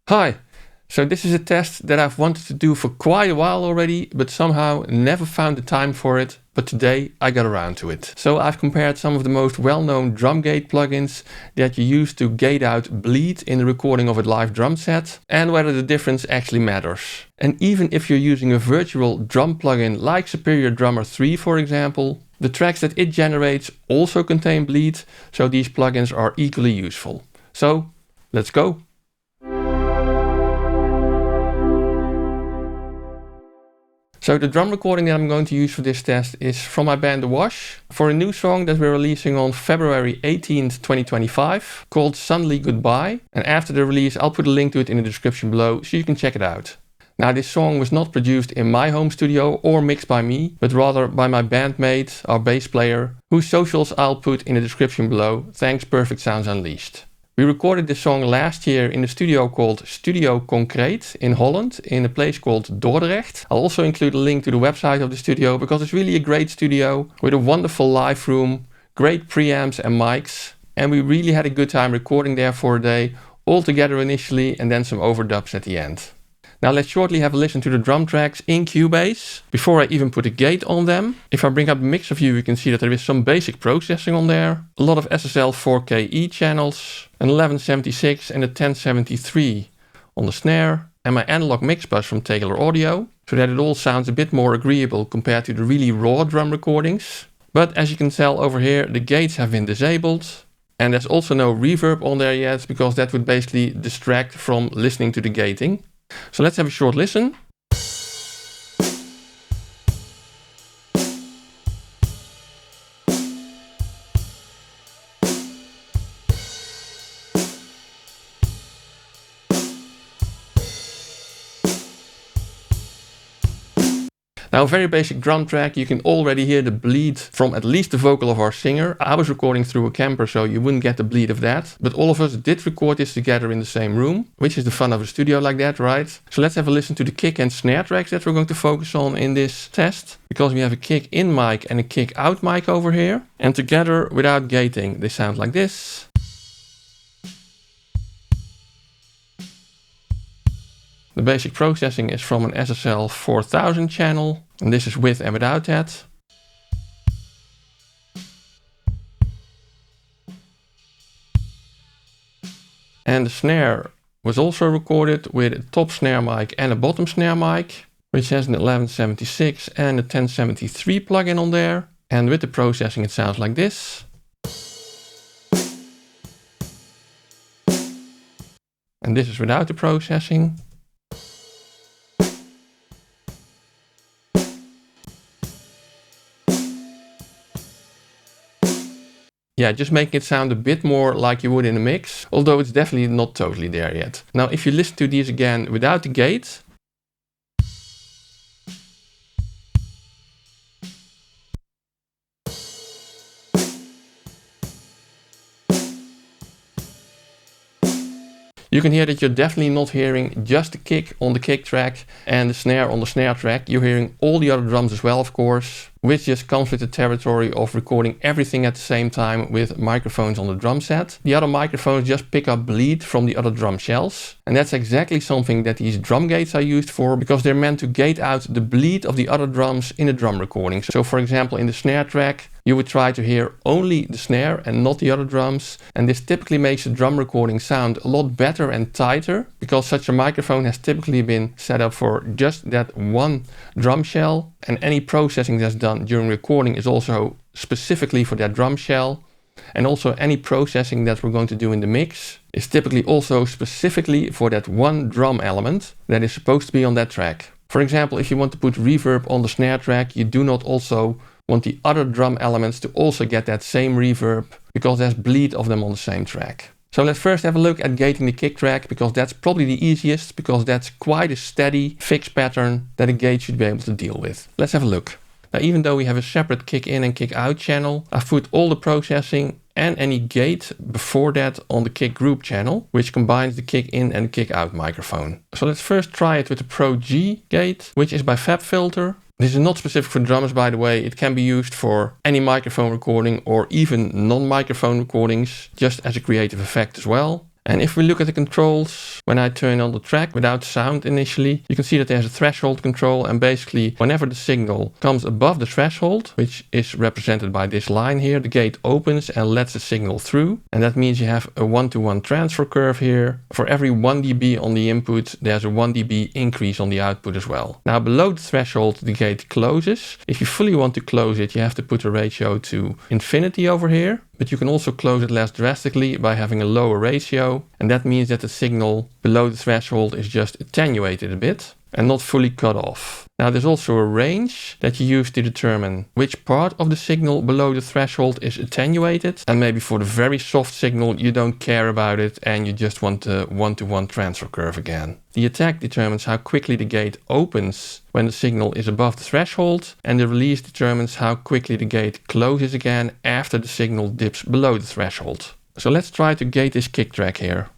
Hi! So this is a test that I've wanted to do for quite a while already, but somehow never found the time for it, but today I got around to it. So I've compared some of the most well-known drum gate plugins that you use to gate out bleed in the recording of a live drum set, and whether the difference actually matters. And even if you're using a virtual drum plugin like Superior Drummer 3 for example, the tracks that it generates also contain bleed, so these plugins are equally useful. So let's go! So the drum recording that I'm going to use for this test is from my band The Wash for a new song that we're releasing on February 18th, 2025 called Suddenly Goodbye. And after the release I'll put a link to it in the description below so you can check it out. Now this song was not produced in my home studio or mixed by me, but rather by my bandmate, our bass player, whose socials I'll put in the description below. Thanks Perfect Sounds Unleashed. We recorded this song last year in a studio called Studio Konkreet in Holland, in a place called Dordrecht. I'll also include a link to the website of the studio because it's really a great studio with a wonderful live room, great preamps and mics. And we really had a good time recording there for a day, all together initially and then some overdubs at the end. Now let's shortly have a listen to the drum tracks in Cubase before I even put a gate on them. If I bring up the mixer view, you can see that there is some basic processing on there, a lot of SSL 4KE channels, an 1176 and a 1073 on the snare, and my analog mix bus from Taylor Audio, so that it all sounds a bit more agreeable compared to the really raw drum recordings. But as you can tell over here, the gates have been disabled, and there's also no reverb on there yet, because that would basically distract from listening to the gating. So let's have a short listen. Now a very basic drum track, you can already hear the bleed from at least the vocal of our singer. I was recording through a camper, so you wouldn't get the bleed of that. But all of us did record this together in the same room, which is the fun of a studio like that, right? So let's have a listen to the kick and snare tracks that we're going to focus on in this test. Because we have a kick in mic and a kick out mic over here. And together, without gating, they sound like this. The basic processing is from an SSL 4000 channel, and this is with and without that. And the snare was also recorded with a top snare mic and a bottom snare mic, which has an 1176 and a 1073 plugin on there. And with the processing it sounds like this. And this is without the processing. Yeah, just making it sound a bit more like you would in a mix, although it's definitely not totally there yet. Now, if you listen to these again without the gate, you can hear that you're definitely not hearing just the kick on the kick track and the snare on the snare track. You're hearing all the other drums as well, of course, which just comes with the territory of recording everything at the same time with microphones on the drum set. The other microphones just pick up bleed from the other drum shells. And that's exactly something that these drum gates are used for, because they're meant to gate out the bleed of the other drums in a drum recording. So for example, in the snare track, you would try to hear only the snare and not the other drums. And this typically makes the drum recording sound a lot better and tighter, because such a microphone has typically been set up for just that one drum shell. And any processing that's done during recording is also specifically for that drum shell. And also any processing that we're going to do in the mix is typically also specifically for that one drum element that is supposed to be on that track. For example, if you want to put reverb on the snare track, you do not also want the other drum elements to also get that same reverb, because there's bleed of them on the same track. So let's first have a look at gating the kick track, because that's probably the easiest, because that's quite a steady fixed pattern that a gate should be able to deal with. Let's have a look. Now, even though we have a separate kick in and kick out channel, I've put all the processing and any gate before that on the kick group channel, which combines the kick in and kick out microphone. So let's first try it with the Pro-G gate, which is by FabFilter. This is not specific for drummers, by the way. It can be used for any microphone recording or even non-microphone recordings, just as a creative effect as well. And if we look at the controls, when I turn on the track without sound initially, you can see that there's a threshold control, and basically whenever the signal comes above the threshold, which is represented by this line here, the gate opens and lets the signal through. And that means you have a 1-to-1 transfer curve here. For every 1 dB on the input, there's a 1 dB increase on the output as well. Now below the threshold, the gate closes. If you fully want to close it, you have to put a ratio to infinity over here. But you can also close it less drastically by having a lower ratio. And that means that the signal below the threshold is just attenuated a bit and not fully cut off. Now there's also a range that you use to determine which part of the signal below the threshold is attenuated. And maybe for the very soft signal, you don't care about it and you just want the 1-to-1 transfer curve again. The attack determines how quickly the gate opens when the signal is above the threshold, and the release determines how quickly the gate closes again after the signal dips below the threshold. So let's try to gate this kick track here.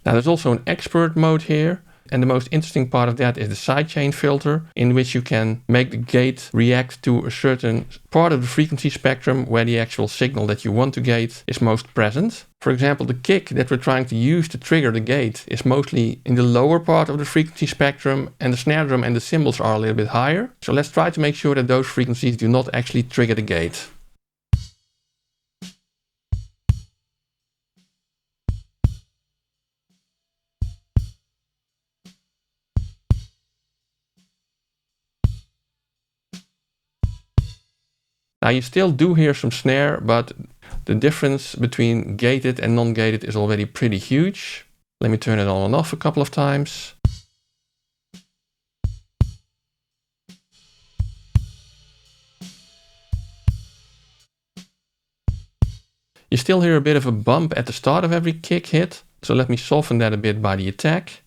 Now there's also an expert mode here, and the most interesting part of that is the sidechain filter, in which you can make the gate react to a certain part of the frequency spectrum where the actual signal that you want to gate is most present. For example, the kick that we're trying to use to trigger the gate is mostly in the lower part of the frequency spectrum, and the snare drum and the cymbals are a little bit higher. So let's try to make sure that those frequencies do not actually trigger the gate. Now you still do hear some snare, but the difference between gated and non-gated is already pretty huge. Let me turn it on and off a couple of times. You still hear a bit of a bump at the start of every kick hit, so let me soften that a bit by the attack.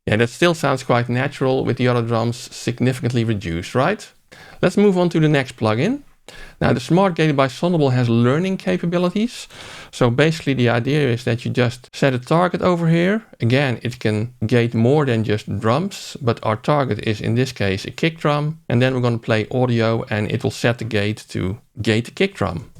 Yeah, that still sounds quite natural with the other drums significantly reduced, right? Let's move on to the next plugin. Now the Smart Gated by Sonible has learning capabilities. So basically the idea is that you just set a target over here. Again, it can gate more than just drums, but our target is in this case a kick drum. And then we're going to play audio and it will set the gate to gate the kick drum.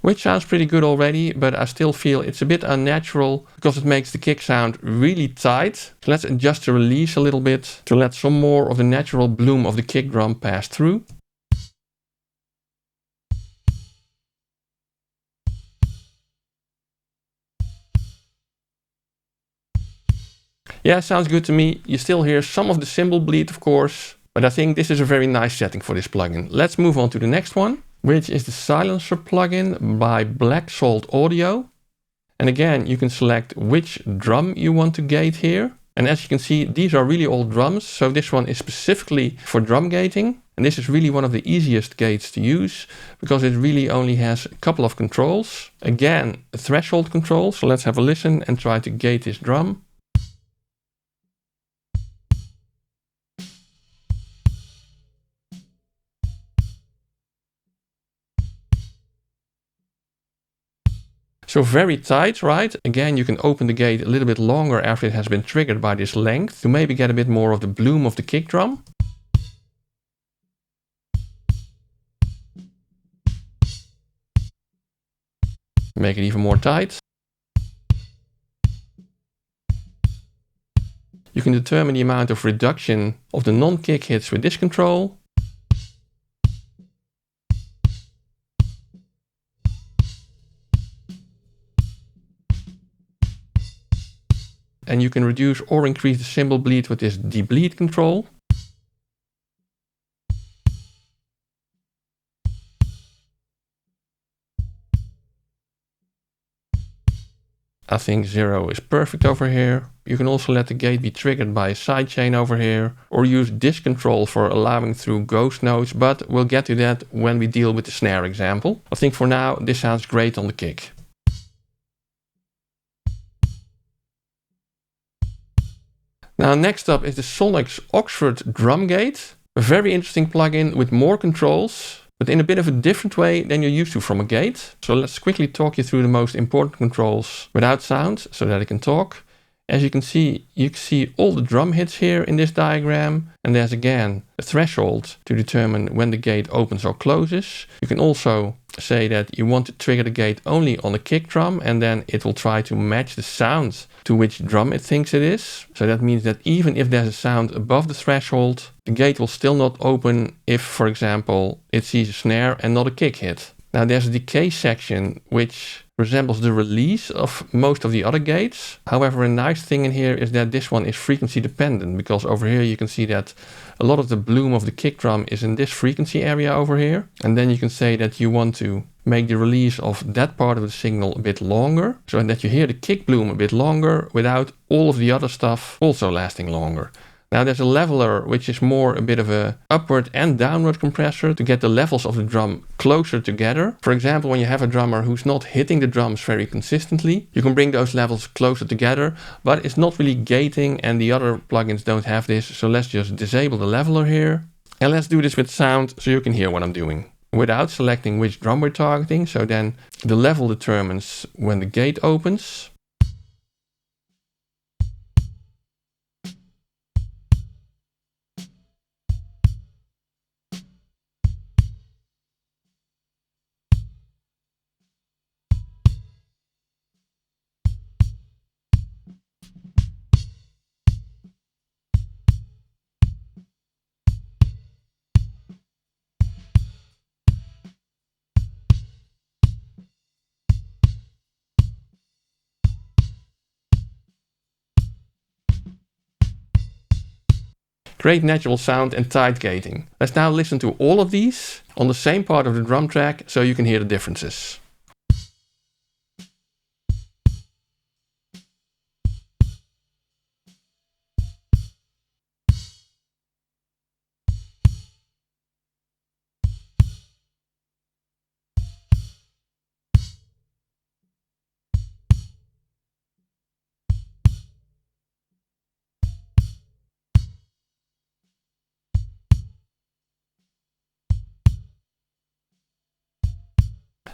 Which sounds pretty good already, but I still feel it's a bit unnatural because it makes the kick sound really tight. So let's adjust the release a little bit to let some more of the natural bloom of the kick drum pass through. Yeah, sounds good to me. You still hear some of the cymbal bleed, of course, but I think this is a very nice setting for this plugin. Let's move on to the next one, which is the Silencer plugin by Black Salt Audio. And again, you can select which drum you want to gate here. And as you can see, these are really all drums. So this one is specifically for drum gating. And this is really one of the easiest gates to use because it really only has a couple of controls. Again, a threshold control. So let's have a listen and try to gate this drum. So very tight, right? Again, you can open the gate a little bit longer after it has been triggered by this length to maybe get a bit more of the bloom of the kick drum. Make it even more tight. You can determine the amount of reduction of the non-kick hits with this control. And you can reduce or increase the cymbal bleed with this debleed control. I think 0 is perfect over here. You can also let the gate be triggered by a sidechain over here, or use disk control for allowing through ghost notes, but we'll get to that when we deal with the snare example. I think for now this sounds great on the kick. Now next up is the Sonnox Oxford drum gate. A very interesting plugin with more controls, but in a bit of a different way than you're used to from a gate. So let's quickly talk you through the most important controls without sound so that I can talk. As you can see all the drum hits here in this diagram, and there's again a threshold to determine when the gate opens or closes. You can also say that you want to trigger the gate only on the kick drum, and then it will try to match the sound to which drum it thinks it is. So that means that even if there's a sound above the threshold, the gate will still not open if, for example, it sees a snare and not a kick hit. Now there's a decay section which resembles the release of most of the other gates. However, a nice thing in here is that this one is frequency dependent, because over here you can see that a lot of the bloom of the kick drum is in this frequency area over here. And then you can say that you want to make the release of that part of the signal a bit longer, so that you hear the kick bloom a bit longer without all of the other stuff also lasting longer. Now there's a leveler which is more a bit of a upward and downward compressor to get the levels of the drum closer together. For example, when you have a drummer who's not hitting the drums very consistently, you can bring those levels closer together, but it's not really gating and the other plugins don't have this. So let's just disable the leveler here. And let's do this with sound so you can hear what I'm doing without selecting which drum we're targeting. So then the level determines when the gate opens. Great natural sound and tight gating. Let's now listen to all of these on the same part of the drum track so you can hear the differences.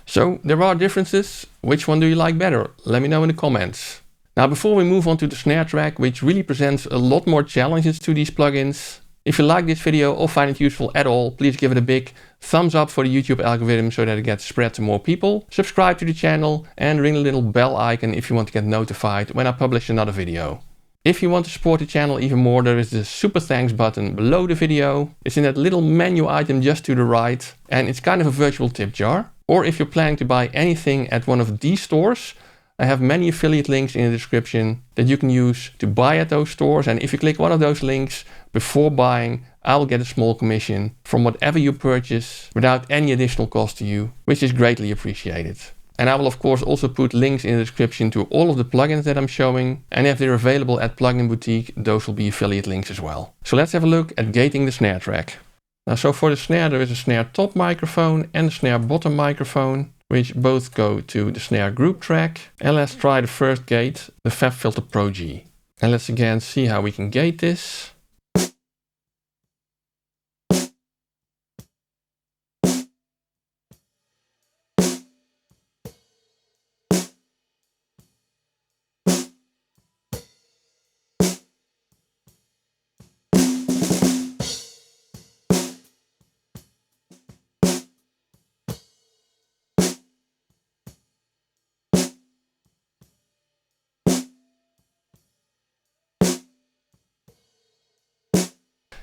So there are differences. Which one do you like better? Let me know in the comments. Now before we move on to the snare track, which really presents a lot more challenges to these plugins, if you like this video or find it useful at all, please give it a big thumbs up for the YouTube algorithm so that it gets spread to more people. Subscribe to the channel and ring the little bell icon if you want to get notified when I publish another video. If you want to support the channel even more, there is the super thanks button below the video. It's in that little menu item just to the right, and it's kind of a virtual tip jar. Or if you're planning to buy anything at one of these stores, I have many affiliate links in the description that you can use to buy at those stores. And if you click one of those links before buying, I will get a small commission from whatever you purchase without any additional cost to you, which is greatly appreciated. And I will of course also put links in the description to all of the plugins that I'm showing. And if they're available at Plugin Boutique, those will be affiliate links as well. So let's have a look at gating the snare track. Now, so for the snare, there is a snare top microphone and a snare bottom microphone, which both go to the snare group track. And let's try the first gate, the FabFilter Pro-G. And let's again see how we can gate this.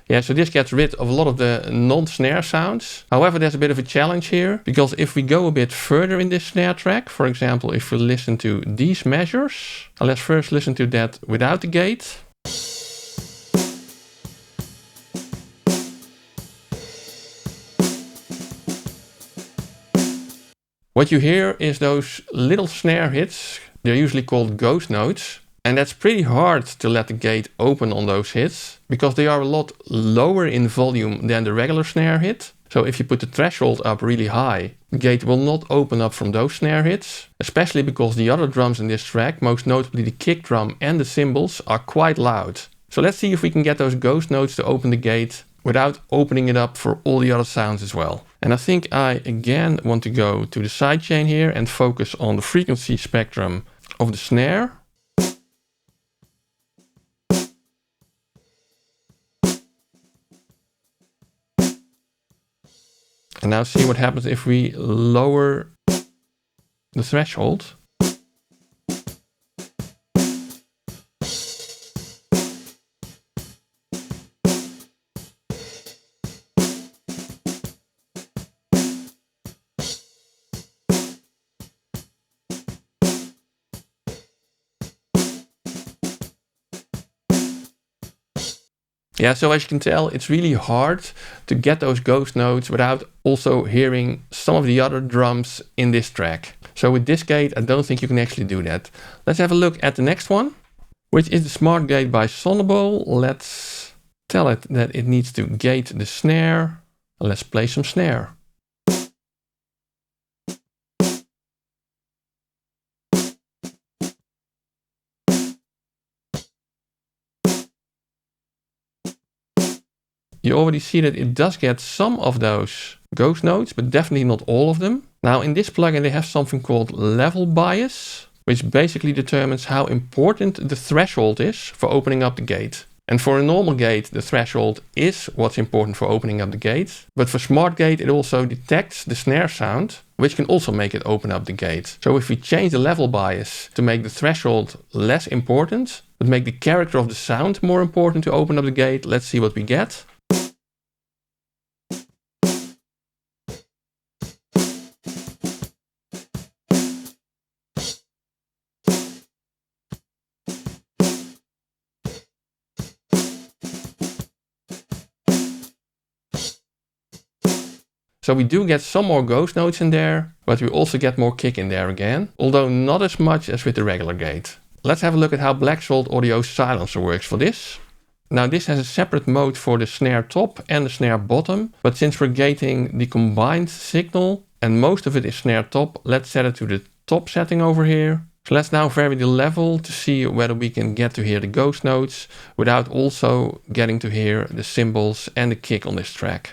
Yeah, so this gets rid of a lot of the non-snare sounds. However, there's a bit of a challenge here, because if we go a bit further in this snare track, for example, if we listen to these measures, let's first listen to that without the gate. What you hear is those little snare hits They're usually called ghost notes. And that's pretty hard to let the gate open on those hits because they are a lot lower in volume than the regular snare hit. So if you put the threshold up really high, the gate will not open up from those snare hits, especially because the other drums in this track, most notably the kick drum and the cymbals, are quite loud. So let's see if we can get those ghost notes to open the gate without opening it up for all the other sounds as well. And I think I again want to go to the sidechain here and focus on the frequency spectrum of the snare. And now see what happens if we lower the threshold. Yeah, so as you can tell, it's really hard to get those ghost notes without also hearing some of the other drums in this track. So with this gate, I don't think you can actually do that. Let's have a look at the next one, which is the Smart Gate by Sonible. Let's tell it that it needs to gate the snare. Let's play some snare. You already see that it does get some of those ghost notes, but definitely not all of them. Now in this plugin they have something called level bias, which basically determines how important the threshold is for opening up the gate. And for a normal gate, the threshold is what's important for opening up the gate. But for Smart Gate, it also detects the snare sound, which can also make it open up the gate. So if we change the level bias to make the threshold less important, but make the character of the sound more important to open up the gate, let's see what we get. So we do get some more ghost notes in there, but we also get more kick in there again, although not as much as with the regular gate. Let's have a look at how Black Salt Audio's silencer works for this. Now this has a separate mode for the snare top and the snare bottom, but since we're gating the combined signal and most of it is snare top, let's set it to the top setting over here. So let's now vary the level to see whether we can get to hear the ghost notes without also getting to hear the cymbals and the kick on this track.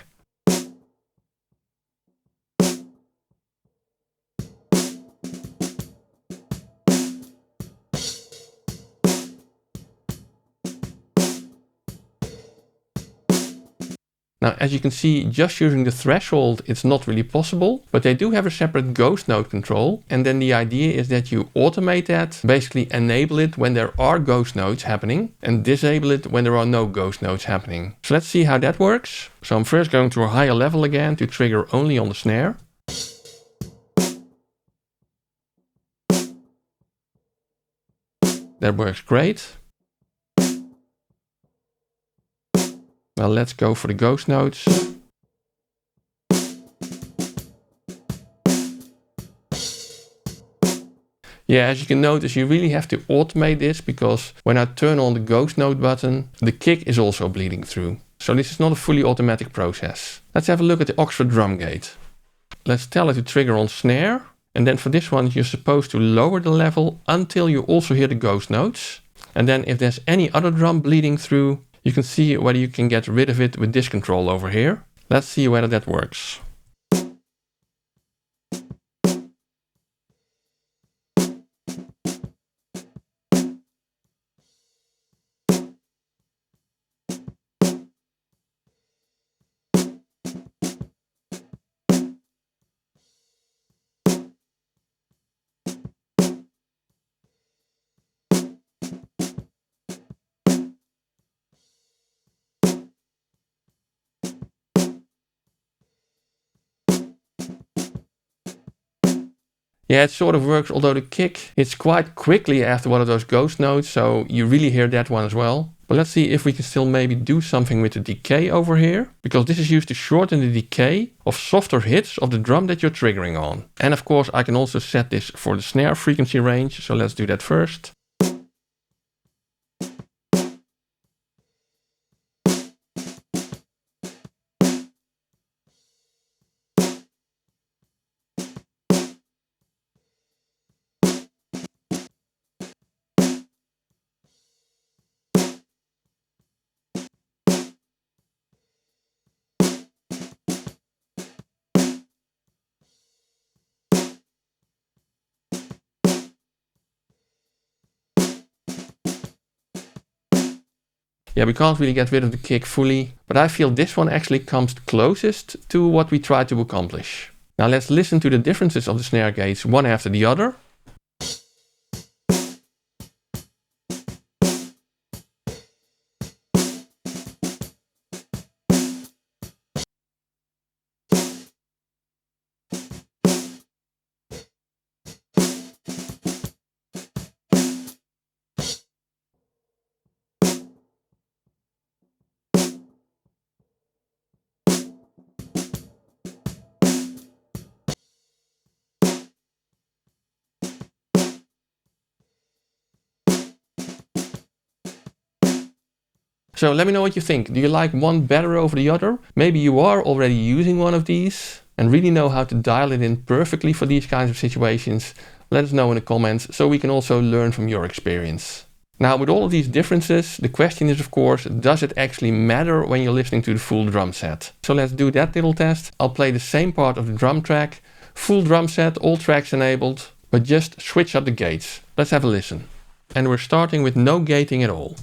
Now, as you can see, just using the threshold, it's not really possible, but they do have a separate ghost note control. And then the idea is that you automate that, basically enable it when there are ghost notes happening and disable it when there are no ghost notes happening. So let's see how that works. So I'm first going to a higher level again to trigger only on the snare. That works great. Well, let's go for the ghost notes. Yeah, as you can notice, you really have to automate this because when I turn on the ghost note button, the kick is also bleeding through. So this is not a fully automatic process. Let's have a look at the Oxford drum gate. Let's tell it to trigger on snare. And then for this one, you're supposed to lower the level until you also hear the ghost notes. And then if there's any other drum bleeding through, you can see whether you can get rid of it with this control over here. Let's see whether that works. Yeah, it sort of works, although the kick hits quite quickly after one of those ghost notes, so you really hear that one as well. But let's see if we can still maybe do something with the decay over here, because this is used to shorten the decay of softer hits of the drum that you're triggering on. And of course I can also set this for the snare frequency range, so let's do that first. Yeah, we can't really get rid of the kick fully, but I feel this one actually comes closest to what we try to accomplish. Now let's listen to the differences of the snare gates one after the other. So let me know what you think. Do you like one better over the other? Maybe you are already using one of these and really know how to dial it in perfectly for these kinds of situations. Let us know in the comments so we can also learn from your experience. Now, with all of these differences, the question is of course, does it actually matter when you're listening to the full drum set? So let's do that little test. I'll play the same part of the drum track, full drum set, all tracks enabled, but just switch up the gates. Let's have a listen. And we're starting with no gating at all.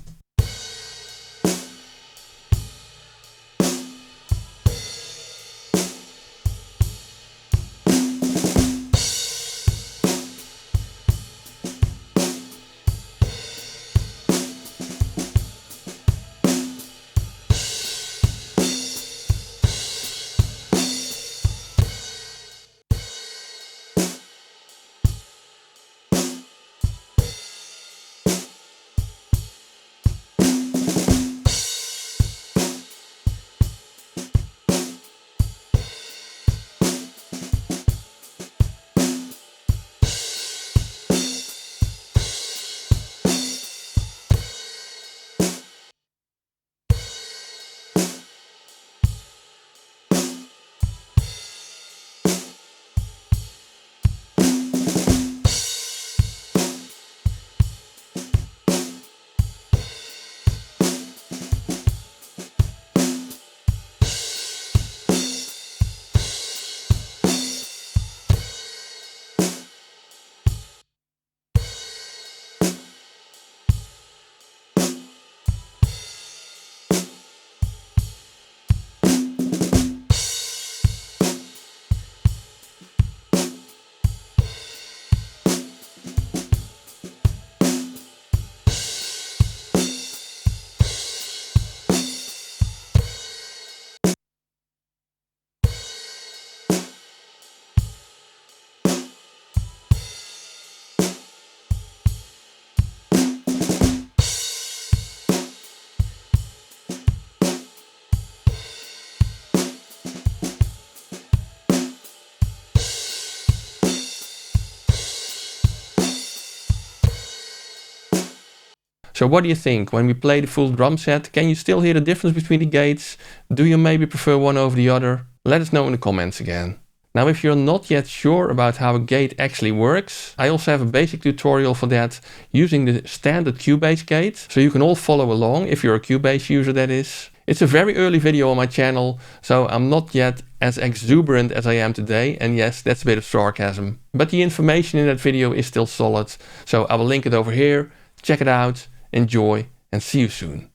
So what do you think? When we play the full drum set, can you still hear the difference between the gates? Do you maybe prefer one over the other? Let us know in the comments again. Now, if you're not yet sure about how a gate actually works, I also have a basic tutorial for that using the standard Cubase gate. So you can all follow along if you're a Cubase user, that is. It's a very early video on my channel, so I'm not yet as exuberant as I am today. And yes, that's a bit of sarcasm. But the information in that video is still solid. So I will link it over here. Check it out, enjoy, and see you soon.